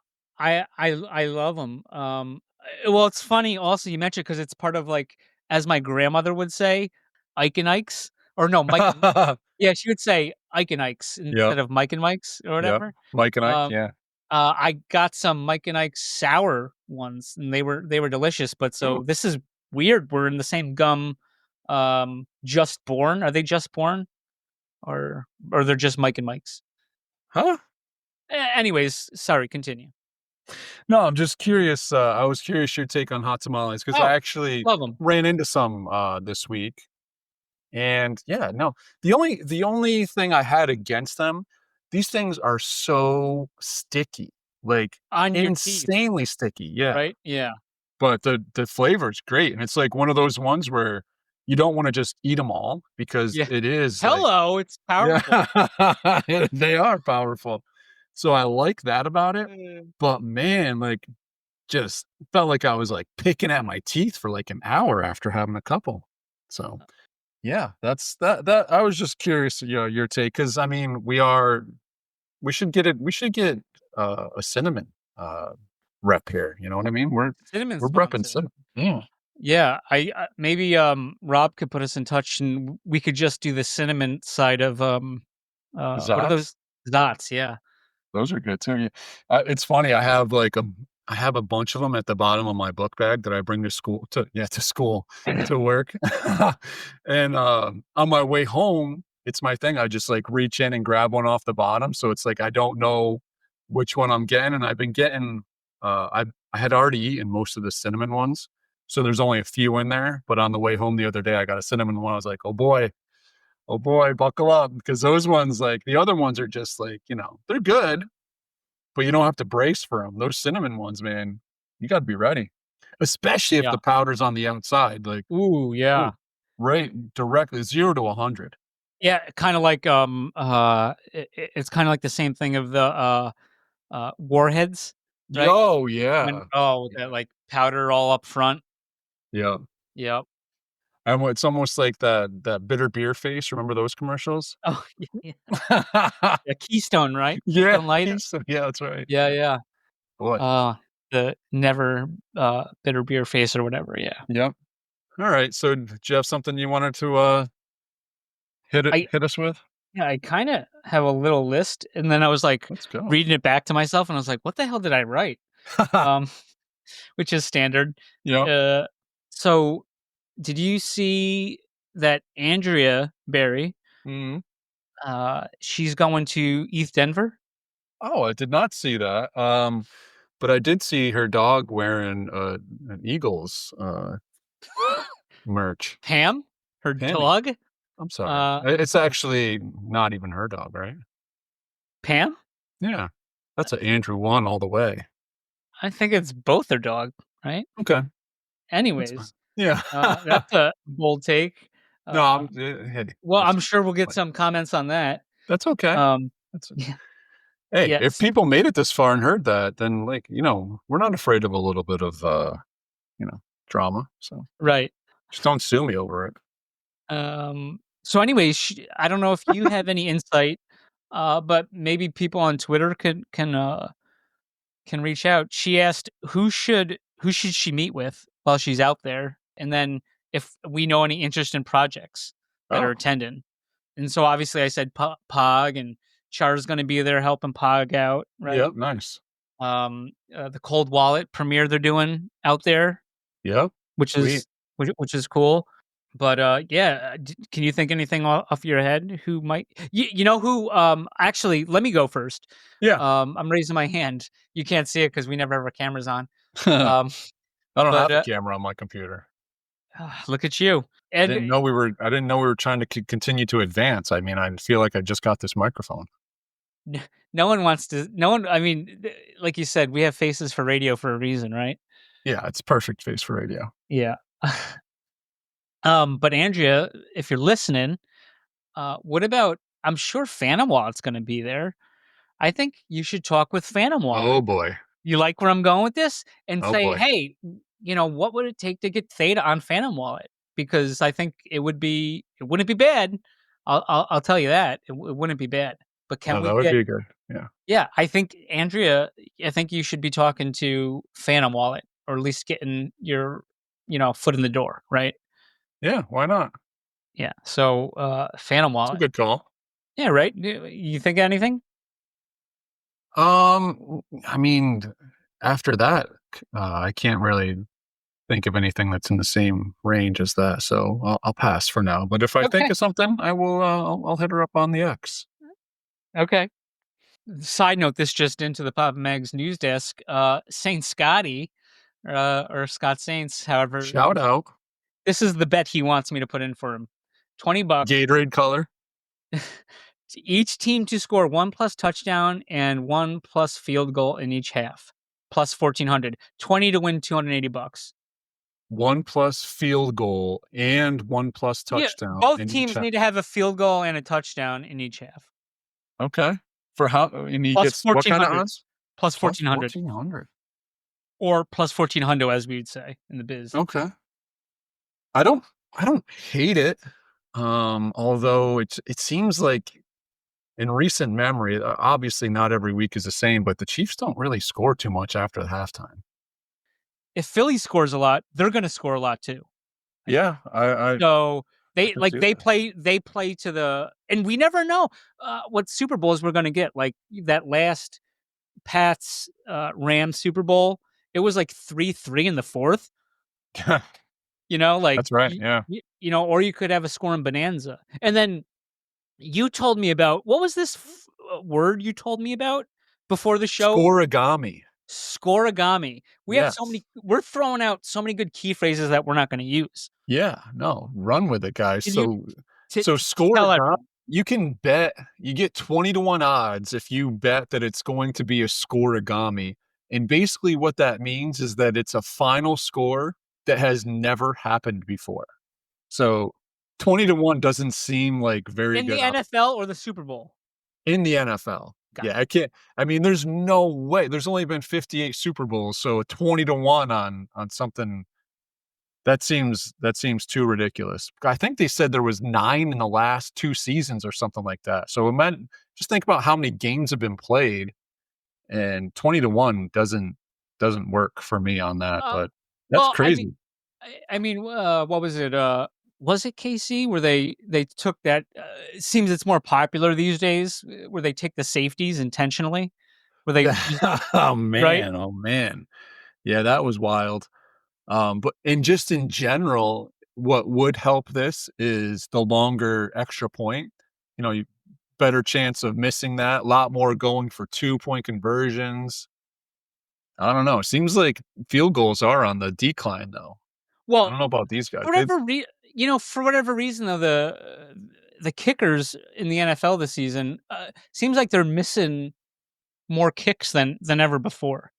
love them. Well, it's funny also you mentioned because it's part of like, as my grandmother would say, Ike and Ike's, or no, Mike. Yeah, she would say Ike and Ike's instead of Mike and Mike's or whatever. Mike and Ike, yeah. I got some Mike and Ike sour ones, and they were delicious. But so this is weird. We're in the same gum. Just Born. Are they Just Born, or they're just Mike and Mike's? Huh? Anyways, sorry. Continue. No, I'm just curious. I was curious your take on hot tamales because Oh, I actually love them. ran into some this week, and yeah, no, the only thing I had against them, these things are so sticky, like On your teeth, insanely sticky. Yeah, right? Yeah. but the flavor is great, and it's like one of those ones where you don't want to just eat them all because Yeah. it is like Hello, it's powerful. yeah, they are powerful. So I like that about it. But man, like just felt like I was like picking at my teeth for like an hour after having a couple. So yeah, that's that I was just curious, your take, because I mean we should get a cinnamon rep here. You know what I mean? Cinnamon's We're fun repping too. cinnamon. Yeah. Yeah, I maybe Rob could put us in touch, and we could just do the cinnamon side of what are Zots. those? Dots? Yeah. Those are good too. Yeah. It's funny. I have a bunch of them at the bottom of my book bag that I bring to school to school to work. And on my way home, it's my thing. I just like reach in and grab one off the bottom. So it's like I don't know which one I'm getting. And I've been getting I had already eaten most of the cinnamon ones. So there's only a few in there. But on the way home the other day, I got a cinnamon one. I was like, oh boy, buckle up. Because those ones, like the other ones are just like, they're good, but you don't have to brace for them. Those cinnamon ones, man, you got to be ready, especially if Yeah. the powder's on the outside. Like, Ooh, yeah. ooh, right, directly 0 to 100. Yeah, kind of like it's kind of like the same thing of the warheads, right? Oh yeah, That like powder all up front. yeah. Yep. And it's almost like that bitter beer face. Remember those commercials? Oh, yeah. Yeah, Keystone, right? Yeah, Keystone Light. yeah, that's right. Yeah, yeah. Boy, The never bitter beer face or whatever. Yeah. yep. All right. So, do you have something you wanted to I hit us with? Yeah, I kind of have a little list, and then I was like Let's go. reading it back to myself, and I was like, "What the hell did I write?" Um, which is standard. Yep. So did you see that Andrea Berry? Mhm. She's going to East Denver. Oh, I did not see that. But I did see her dog wearing an Eagles merch. Pam, her Pammy. dog. I'm sorry. Uh, It's actually not even her dog, right? Pam. Yeah. That's an Andrew one all the way. I think it's both their dog, right? Okay. That's fine. Anyways, Yeah. that's a bold take. No, hey, Well, I'm listen, sure we'll get like, some comments on that. that's okay. Um, That's yeah, Hey, if yes, people made it this far and heard that, then like, we're not afraid of a little bit of drama. So right. just don't sue me over it. So anyways, I don't know if you have any insight, but maybe people on Twitter can reach out. She asked who should she meet with while she's out there, and then if we know any interest in projects that are Oh, attending. And so obviously I said Pog, and Char's going to be there helping Pog out, right? yep, nice. The Cold Wallet premiere they're doing out there, Yep, which sweet. is which is cool. But yeah, can you think anything off your head who might you know who actually let me go first. Yeah. I'm raising my hand. You can't see it because we never have our cameras on. I Um, don't but have a camera on my computer. look at you. I And didn't know we were trying to continue to advance. I mean, I feel like I just got this microphone. no one wants to. No one. I mean, like you said, we have faces for radio for a reason, right? Yeah, it's perfect face for radio. Yeah. But Andrea, if you're listening, what about? I'm sure Phantom Wallet's going to be there. I think you should talk with Phantom Wallet. Oh boy. You like where I'm going with this? And Oh say, boy. hey, what would it take to get Theta on Phantom Wallet? Because I think it wouldn't be bad. I'll tell you that it wouldn't be bad. But can No, we that would get? be good. Yeah. Yeah, I think Andrea. I think you should be talking to Phantom Wallet, or at least getting your, foot in the door, right? Yeah, why not? Yeah. So, Phantom It's a Wallet. good call. Yeah, right. You think anything? I mean, after that, I can't really think of anything that's in the same range as that, so I'll pass for now. But if I think Okay. of something, I will. I'll hit her up on the X. Okay. Side note, this just into the Papa Mags news desk. Saint Scotty, or Scott Saints, however, Shout out this is the bet he wants me to put in for him. $20. Gatorade color. Each team to score 1 plus touchdown and 1 plus field goal in each half. Plus 1,400. 20 to win $280. 1 plus field goal and 1 plus Yeah, touchdown both in each teams half. need to have a field goal and a touchdown in each half. Okay. For how? And he Plus gets what kind of 1,400. odds? Plus Plus 1,400. 1,400. Or plus 1,400, as we would say in the biz. Okay. I don't hate it. Although it seems like in recent memory, obviously not every week is the same, but the Chiefs don't really score too much after the halftime. If Philly scores a lot, they're going to score a lot too. Yeah, I So they can see they that. play to the, and we never know what Super Bowls we're going to get. Like that last Pats Rams Super Bowl, it was like 3-3 in the fourth. Like That's right. Yeah. or you could have a scoring bonanza. And then you told me about, what was this word you told me about before the show? Scorigami. Scorigami. Yes. We're throwing out so many good key phrases that we're not going to use. Yeah, no, run with it, guys. Can So T- so tell scorigami, everyone. you can bet, you get 20 to 1 odds if you bet that it's going to be a scorigami. And basically what that means is that it's a final score that has never happened before. So 20 to 1 doesn't seem like very In the good odds. NFL or the Super Bowl? In the NFL. Got Yeah, I mean, there's no way. There's only been 58 Super Bowls, so 20 to 1 on something that seems too ridiculous. I think they said there was 9 in the last 2 seasons or something like that. So just think about how many games have been played, and 20 to 1 doesn't work for me on that, but that's Well, crazy. I mean, what was it? Was it KC where they took that? It seems it's more popular these days, where they take the safeties intentionally, where they Oh right. man, oh man. Yeah, that was wild. But and just in general, what would help this is the longer extra point. You better chance of missing that. A lot more going for 2-point conversions. I don't know. It seems like field goals are on the decline, though. I Well, don't know about these guys. for whatever reason, though, the kickers in the NFL this season seems like they're missing more kicks than ever before.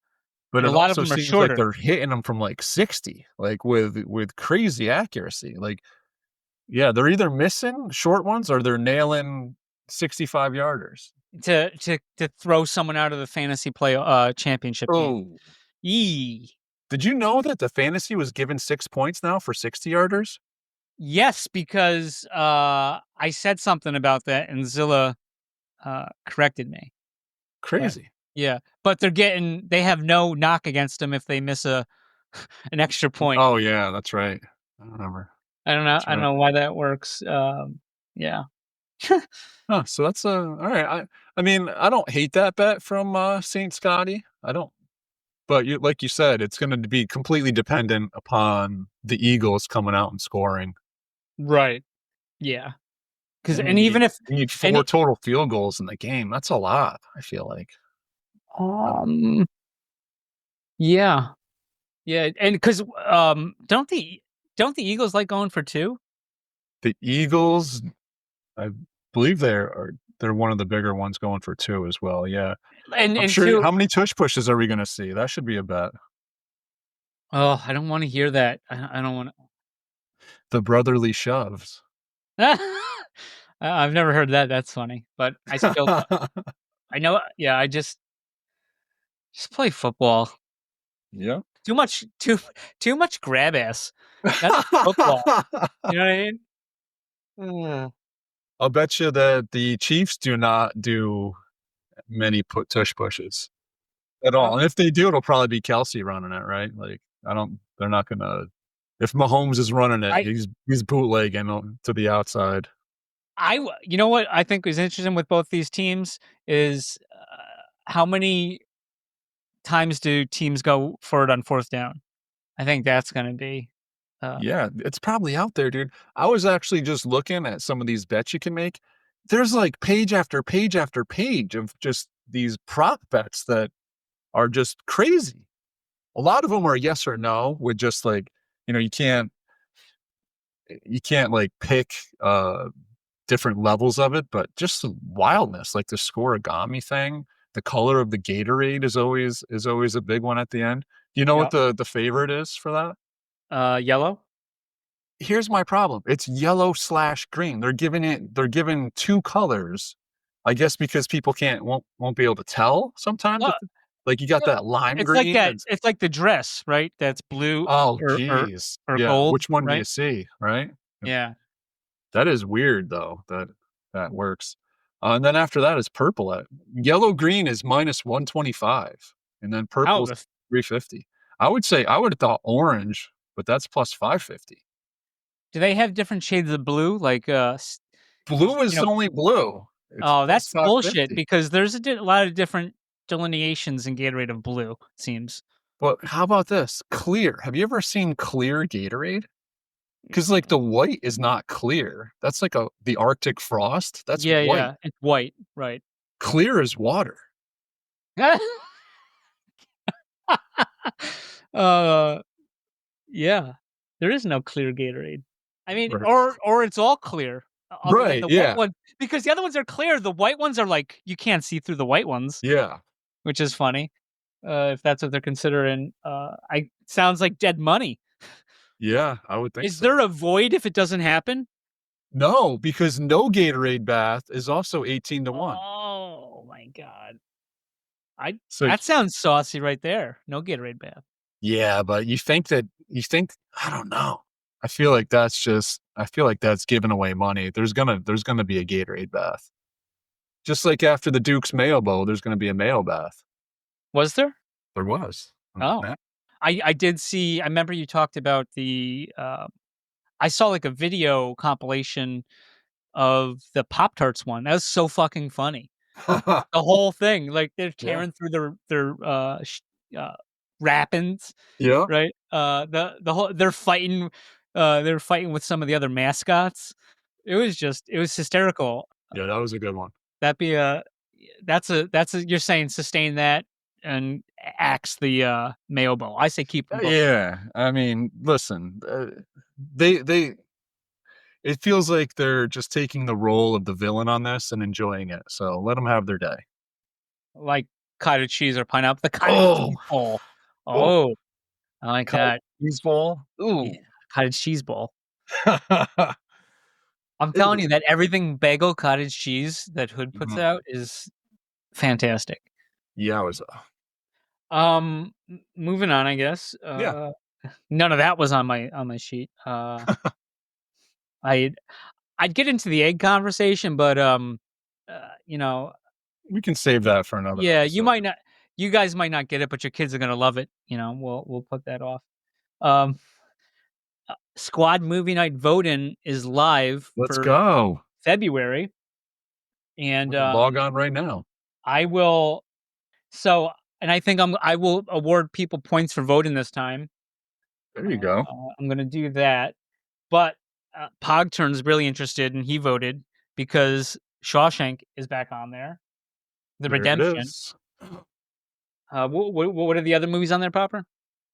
But And it a lot of also them are seems like shorter. they're hitting them from like 60, like with crazy accuracy. Like, yeah, they're either missing short ones or they're nailing 65 yarders. To throw someone out of the fantasy play championship game. Oh, Yee. did you know that the fantasy was given 6 points now for 60 yarders? Yes, because I said something about that and Zilla corrected me. Crazy. Yeah, but they have no knock against them if they miss an extra point. Oh yeah, that's right. I remember. I don't know. That's I don't right. know why that works. Yeah. Huh, so that's all right. I mean, I don't hate that bet from Saint Scotty. I don't. But like you said, it's going to be completely dependent upon the Eagles coming out and scoring. Right. Yeah. Because And and even if you need 4 and it- total field goals in the game. That's a lot, I feel like. yeah. Yeah, and because don't the Eagles like going for 2? The Eagles, I believe they're one of the bigger ones going for 2 as well. Yeah. And I'm sure. 2. How many tush pushes are we going to see? That should be a bet. Oh, I don't want to hear that. I don't want The brotherly shoves. to. I've never heard that. That's funny, but I still I know. Yeah, I just play football. Yeah. Too much grab ass. That's football. You know what I mean? I'll bet you that the Chiefs do not do many tush pushes at all. And if they do, it'll probably be Kelsey running it, right? Like, they're not going to, if Mahomes is running it, he's bootlegging to the outside. You know what I think is interesting with both these teams is how many times do teams go for it on 4th down? I think that's going to be. Yeah, it's probably out there, dude. I was actually just looking at some of these bets you can make. There's like page after page after page of just these prop bets that are just crazy. A lot of them are yes or no with just like, you can't like pick different levels of it, but just the wildness, like the scoregami thing. The color of the Gatorade is always a big one at the end. Do you know what the favorite is for that? Yellow. Here's my problem. It's yellow/green. They're giving two colors, I guess, because people won't be able to tell sometimes. Well, Like you got well, that lime it's like green. that. It's like the dress, right? That's blue Oh, or geez. or Yeah. gold, Which one do you right? see? Right. Yeah. That is weird though. That works. And then after that is purple. Yellow green is -125, and then Oh, purple is 350. I would have thought orange, but that's plus 550. do they have different shades of blue? Like, Blue you is know, only blue. It's oh, plus that's bullshit 550. because there's a lot of different delineations in Gatorade of blue, it seems. But how about this? Clear. Have you ever seen clear Gatorade? Because like the white is not clear. That's like the Arctic frost. That's Yeah, white. yeah, it's white, right. Clear is water. Uh, yeah. There is no clear Gatorade. I mean, Right. or it's all clear other than Right. the white Yeah. one, because the other ones are clear. The white ones are like, you can't see through the white ones, Yeah. which is funny, if that's what they're considering. Sounds like dead money. Yeah. I would think Is so. there a void if it doesn't happen? No, because no Gatorade bath is also 18-1. Oh my god. So That sounds saucy right there. No Gatorade bath. yeah, but you think I don't know. I feel like that's giving away money. There's gonna be a Gatorade bath. Just like after the Duke's Mayo Bowl, there's gonna be a Mayo bath. Was there? There was. Oh. Yeah. I did see, I remember you talked about I saw like a video compilation of the Pop-Tarts one. That was so fucking funny. The whole thing, like they're Yeah. tearing through their wrappings, Yeah. right? The whole they're fighting with some of the other mascots. It was hysterical. Yeah, that was a good one. That'd be that's a you're saying sustain that and axe the Mayo Bowl. I say keep them both. Yeah, I mean, listen, they it feels like they're just taking the role of the villain on this and enjoying it. So let them have their day. Like cottage cheese or pineapple. The cottage cheese bowl. Oh, I like that. Cheese ball. Ooh. Yeah, cottage cheese bowl. I'm telling you that everything bagel cottage cheese that Hood puts Mhm. out is fantastic. Yeah, it was. Moving on, I guess. Yeah. None of that was on my sheet. I'd get into the egg conversation, but you know, We can save that for another. yeah, episode. you guys might not get it, but your kids are gonna love it. You know, we'll put that off. Um, Squad movie night voting is live Let's for go. February, and Log on right now. I will. So, and I think I will award people points for voting this time. There you go. I'm gonna do that, but Pogturn's really interested, and he voted because Shawshank is back on there. The There it Redemption. is. What are the other movies on there, Popper?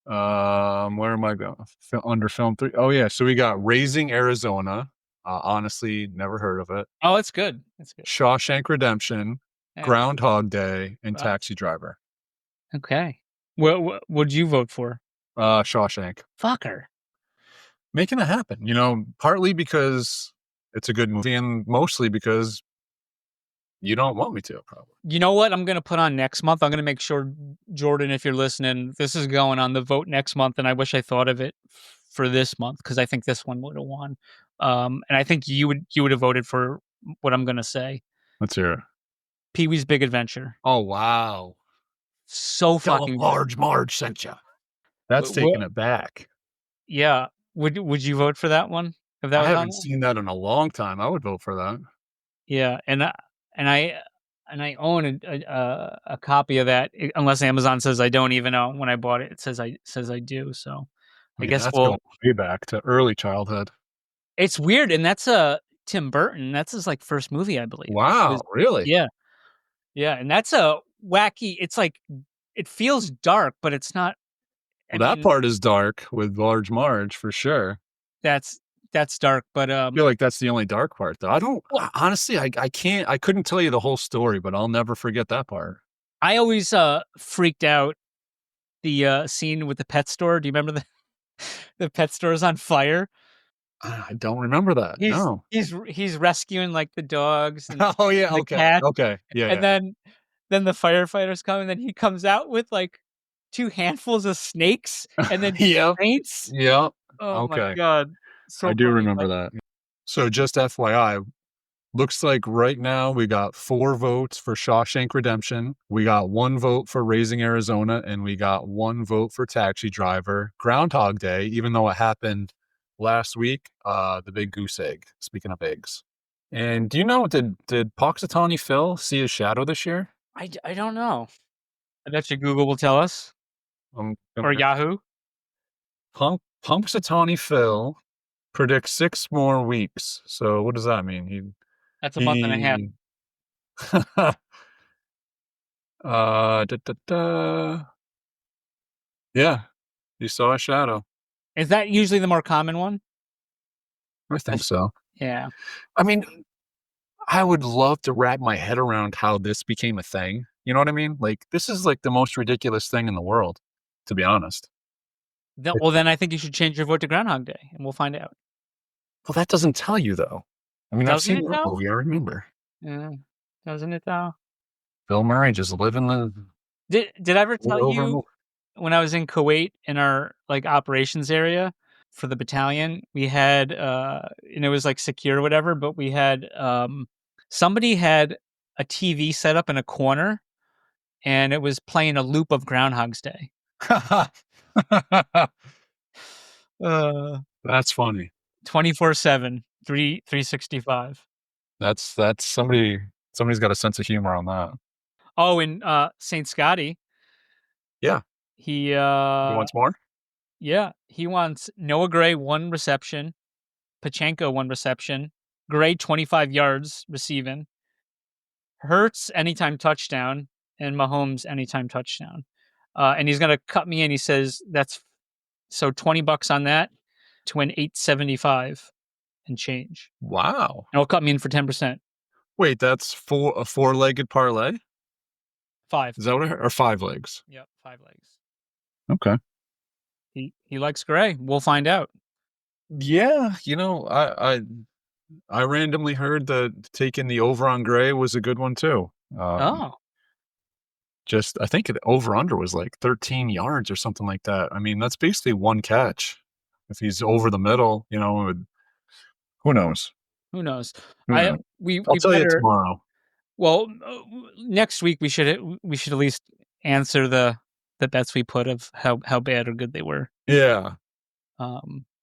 Where am I going? Under film 3. Oh yeah, so we got Raising Arizona. Honestly, never heard of it. Oh, it's good. It's good. Shawshank Redemption, Yeah. Groundhog Day, and Wow. Taxi Driver. Okay. What'd you vote for? Shawshank. Fucker. Making it happen. Partly because it's a good movie, and mostly because you don't want me to, probably. You know what I'm gonna put on next month? I'm gonna make sure, Jordan, if you're listening, this is going on the vote next month, and I wish I thought of it for this month because I think this one would have won. And I think you would have voted for what I'm gonna say. Let's hear it. Pee-wee's Big Adventure. Oh wow! So fucking good. Marge sent you. That's taking it back. Yeah. Would you vote for that one? If that I was on haven't there? seen that in a long time. I would vote for that. Yeah, and I and I own a copy of that, unless Amazon says I don't. Even though when I bought it, it says I do. So I I mean, guess that's going way back to early childhood. It's weird, and that's Tim Burton. That's his like first movie, I believe. Wow, really? Yeah, yeah, and that's a wacky. It's like it feels dark, but it's not. I Well, that mean, part is dark with Large Marge for sure. that's dark, but I feel like that's the only dark part, though. well, Honestly, I couldn't tell you the whole story, but I'll never forget that part. I always freaked out the scene with the pet store. Do you remember the pet store's on fire? I don't remember that. No. He's rescuing like the dogs and Oh yeah. the Okay. cat, Okay. Yeah. and Yeah. then the firefighters come, and then he comes out with like 2 handfuls of snakes, and then Yep. faints. Yep. Oh my Okay. god, I so do funny. remember that. So just FYI, looks like right now we got 4 votes for Shawshank Redemption. We got 1 vote for Raising Arizona, and we got 1 vote for Taxi Driver. Groundhog Day, even though it happened last week, the Big Goose Egg. Speaking of eggs. And do you know, did Poxitani Phil see his shadow this year? I don't know. I bet you Google will tell us, or Yahoo. Punxsutawney Phil predicts 6 more weeks. So what does that mean? That's a month and a half. Yeah, you saw a shadow. Is that usually the more common one? I think so. Yeah. I mean, I would love to wrap my head around how this became a thing. You know what I mean? Like, this is like the most ridiculous thing in the world, to be honest. Well, then I think you should change your vote to Groundhog Day, and we'll find out. Well, that doesn't tell you, though. I mean, I've Doesn't seen it, that though? movie, I remember. Yeah. Doesn't it, though? Bill Murray just living the Did I ever tell over and you over. when I was in Kuwait in our like operations area for the battalion, we had and it was like secure or whatever, but we had somebody had a TV set up in a corner, and it was playing a loop of Groundhog's Day. That's funny. 24/7, 365. That's somebody's got a sense of humor on that. Oh, and Saint Scotty, Yeah. he He wants more? yeah, he wants Noah Gray 1 reception, Pachenko 1 reception, Gray 25 yards receiving, Hurts anytime touchdown, and Mahomes anytime touchdown. And he's gonna cut me in. He says that's so $20 on that to win 875 and change. Wow. And he'll cut me in for 10%. Wait, that's a 4-legged parlay? 5. Is that what or 5 legs? Yep, 5 legs. Okay. He likes Gray. We'll find out. Yeah, you know, I randomly heard that taking the over on Gray was a good one too. Oh, Just I think the over under was like 13 yards or something like that. I mean, that's basically 1 catch. If he's over the middle, you know, who knows? who knows? Who knows? I'll tell you tomorrow. Well, next week we should at least answer the bets we put of how bad or good they were. Yeah.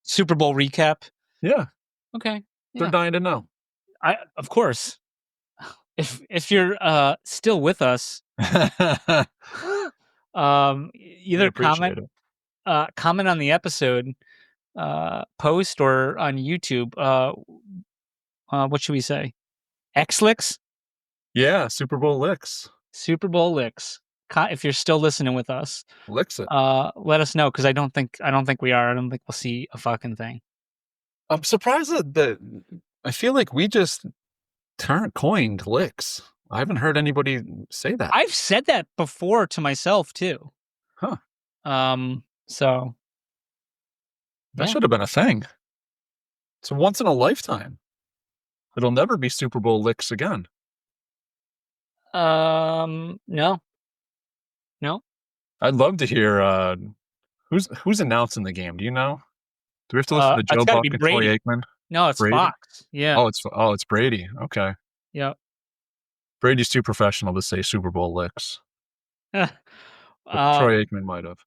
Super Bowl recap. Yeah. Okay. They're Yeah. dying to know. Of course. If you're still with us, either comment on the episode post or on YouTube. What should we say? X-Lix? Yeah, Super Bowl LiX. Super Bowl LiX. If you're still listening with us, LiX it. let us know, because I don't think we are. I don't think we'll see a fucking thing. I'm surprised that I feel like we just coined LiX. I haven't heard anybody say that. I've said that before to myself too. Huh. So That yeah. should have been a thing. It's a once in a lifetime. It'll never be Super Bowl LiX again. No. I'd love to hear who's announcing the game. Do you know? Do we have to listen to Joe it's gotta Buck be and Troy Brady. Aikman? No, it's Brady? Fox. Yeah. It's Brady. Okay. Yep. Brady's too professional to say Super Bowl LiX. But Troy Aikman might have.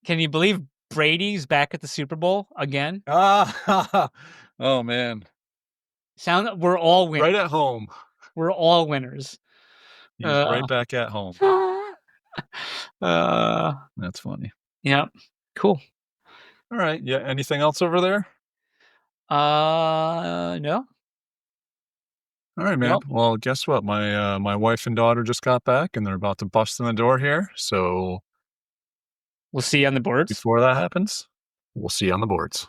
Can you believe Brady's back at the Super Bowl again? Oh man. We're all winners. Right at home. We're all winners. He's right back at home. That's funny. Yeah. Cool. All right. Yeah. Anything else over there? No. All right, man. Nope. Well, guess what? My wife and daughter just got back, and they're about to bust in the door here. So We'll see you on the boards. before that happens, we'll see you on the boards.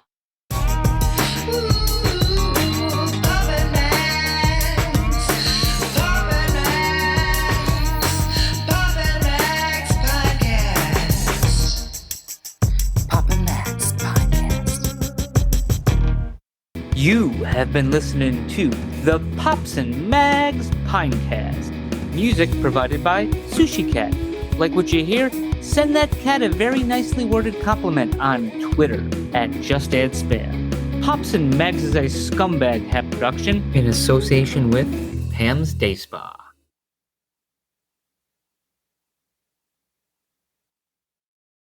You have been listening to the Pops and Mags Pinecast. Music provided by Sushi Cat. Like what you hear? Send that cat a very nicely worded compliment on Twitter at JustAddSpam. Pops and Mags is a Scumbag Hat production in association with Pam's Day Spa.